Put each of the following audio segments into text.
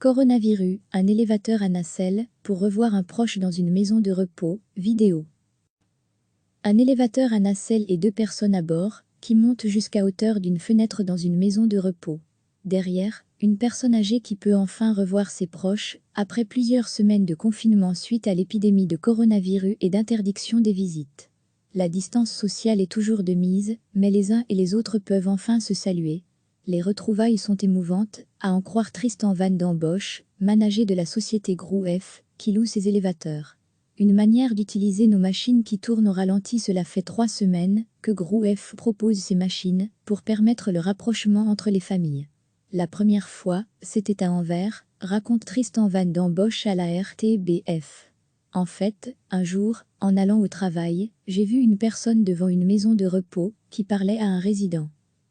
Coronavirus, un élévateur à nacelle, pour revoir un proche dans une maison de repos, vidéo. Un élévateur à nacelle et 2 personnes à bord, qui montent jusqu'à hauteur d'une fenêtre dans une maison de repos. Derrière, une personne âgée qui peut enfin revoir ses proches, après plusieurs semaines de confinement suite à l'épidémie de coronavirus et d'interdiction des visites. La distance sociale est toujours de mise, mais les uns et les autres peuvent enfin se saluer. Les retrouvailles sont émouvantes, à en croire Tristan Van d'Ambosch, manager de la société GroupF, qui loue ses élévateurs. Une manière d'utiliser nos machines qui tournent au ralenti. Cela fait 3 semaines que GroupF propose ces machines pour permettre le rapprochement entre les familles. La première fois, c'était à Anvers, raconte Tristan Van d'Ambosch à la RTBF. En fait, un jour, en allant au travail, j'ai vu une personne devant une maison de repos qui parlait à un résident.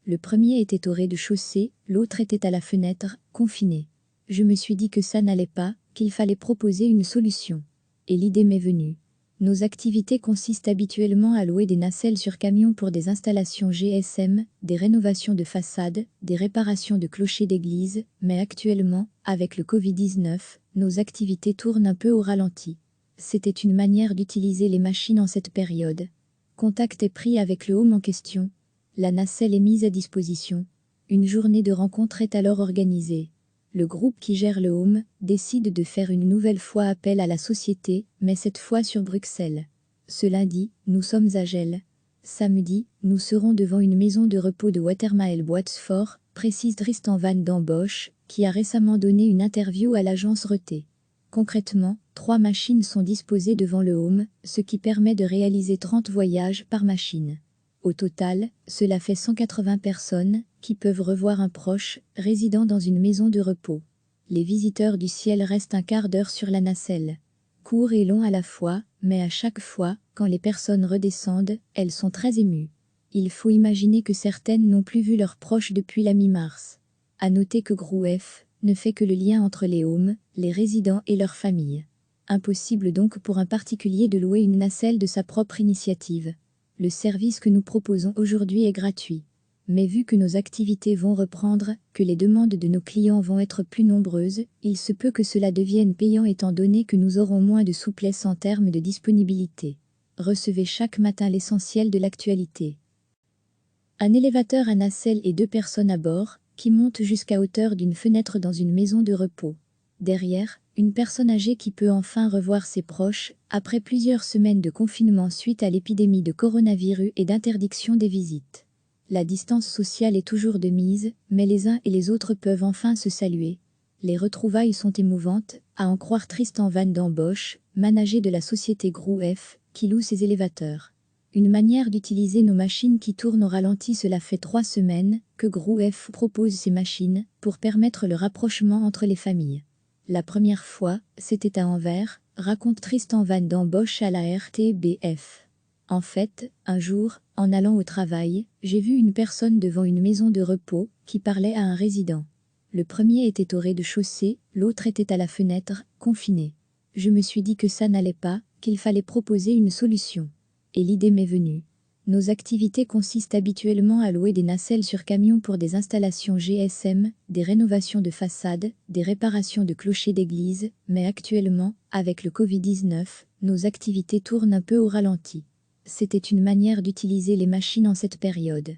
Le premier était au rez-de-chaussée, l'autre était à la fenêtre, confiné. Je me suis dit que ça n'allait pas, qu'il fallait proposer une solution. Et l'idée m'est venue. Nos activités consistent habituellement à louer des nacelles sur camion pour des installations GSM, des rénovations de façades, des réparations de clochers d'église, mais actuellement, avec le Covid-19, nos activités tournent un peu au ralenti. C'était une manière d'utiliser les machines en cette période. Contact est pris avec le home en question. La nacelle est mise à disposition. Une journée de rencontre est alors organisée. Le groupe qui gère le home décide de faire une nouvelle fois appel à la société, mais cette fois sur Bruxelles. Ce lundi, nous sommes à Gel. Samedi, nous serons devant une maison de repos de Watermael-Boitsfort, précise Tristan Van d'Ambosch, qui a récemment donné une interview à l'agence RT. Concrètement, 3 machines sont disposées devant le home, ce qui permet de réaliser 30 voyages par machine. Au total, cela fait 180 personnes qui peuvent revoir un proche résidant dans une maison de repos. Les visiteurs du ciel restent un quart d'heure sur la nacelle. Court et long à la fois, mais à chaque fois, quand les personnes redescendent, elles sont très émues. Il faut imaginer que certaines n'ont plus vu leurs proches depuis la mi-mars. À noter que GroupF ne fait que le lien entre les homes, les résidents et leurs familles. Impossible donc pour un particulier de louer une nacelle de sa propre initiative. Le service que nous proposons aujourd'hui est gratuit. Mais vu que nos activités vont reprendre, que les demandes de nos clients vont être plus nombreuses, il se peut que cela devienne payant étant donné que nous aurons moins de souplesse en termes de disponibilité. Recevez chaque matin l'essentiel de l'actualité. Un élévateur à nacelle et 2 personnes à bord, qui montent jusqu'à hauteur d'une fenêtre dans une maison de repos. Derrière, une personne âgée qui peut enfin revoir ses proches, après plusieurs semaines de confinement suite à l'épidémie de coronavirus et d'interdiction des visites. La distance sociale est toujours de mise, mais les uns et les autres peuvent enfin se saluer. Les retrouvailles sont émouvantes, à en croire Tristan Van d'Ambosch, manager de la société GroupF, qui loue ses élévateurs. Une manière d'utiliser nos machines qui tournent au ralenti. Cela fait 3 semaines que GroupF propose ces machines pour permettre le rapprochement entre les familles. La première fois, c'était à Anvers, raconte Tristan Van d'Ambosch à la RTBF. En fait, un jour, en allant au travail, j'ai vu une personne devant une maison de repos qui parlait à un résident. Le premier était au rez-de-chaussée, l'autre était à la fenêtre, confiné. Je me suis dit que ça n'allait pas, qu'il fallait proposer une solution. Et l'idée m'est venue. Nos activités consistent habituellement à louer des nacelles sur camion pour des installations GSM, des rénovations de façades, des réparations de clochers d'église, mais actuellement, avec le Covid-19, nos activités tournent un peu au ralenti. C'était une manière d'utiliser les machines en cette période.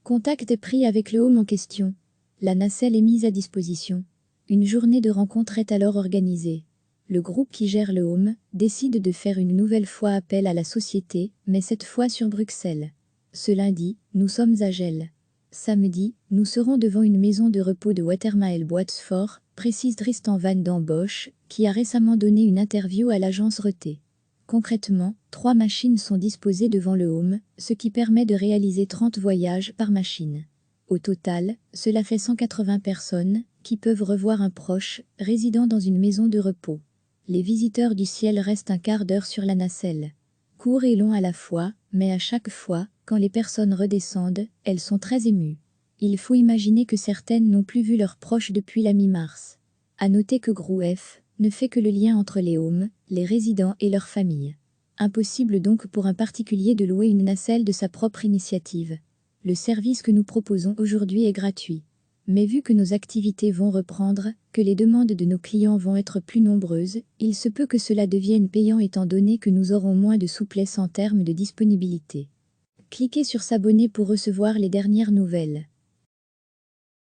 Contact est pris avec le home en question. La nacelle est mise à disposition. Une journée de rencontre est alors organisée. Le groupe qui gère le home décide de faire une nouvelle fois appel à la société, mais cette fois sur Bruxelles. Ce lundi, nous sommes à Gel. Samedi, nous serons devant une maison de repos de Watermael-Boitsfort, précise Tristan Van d'Ambosch, qui a récemment donné une interview à l'agence RT. Concrètement, 3 machines sont disposées devant le home, ce qui permet de réaliser 30 voyages par machine. Au total, cela fait 180 personnes qui peuvent revoir un proche résidant dans une maison de repos. Les visiteurs du ciel restent un quart d'heure sur la nacelle. Court et long à la fois, mais à chaque fois, quand les personnes redescendent, elles sont très émues. Il faut imaginer que certaines n'ont plus vu leurs proches depuis la mi-mars. À noter que GroupF ne fait que le lien entre les homes, les résidents et leurs familles. Impossible donc pour un particulier de louer une nacelle de sa propre initiative. Le service que nous proposons aujourd'hui est gratuit. Mais vu que nos activités vont reprendre, que les demandes de nos clients vont être plus nombreuses, il se peut que cela devienne payant étant donné que nous aurons moins de souplesse en termes de disponibilité. Cliquez sur s'abonner pour recevoir les dernières nouvelles.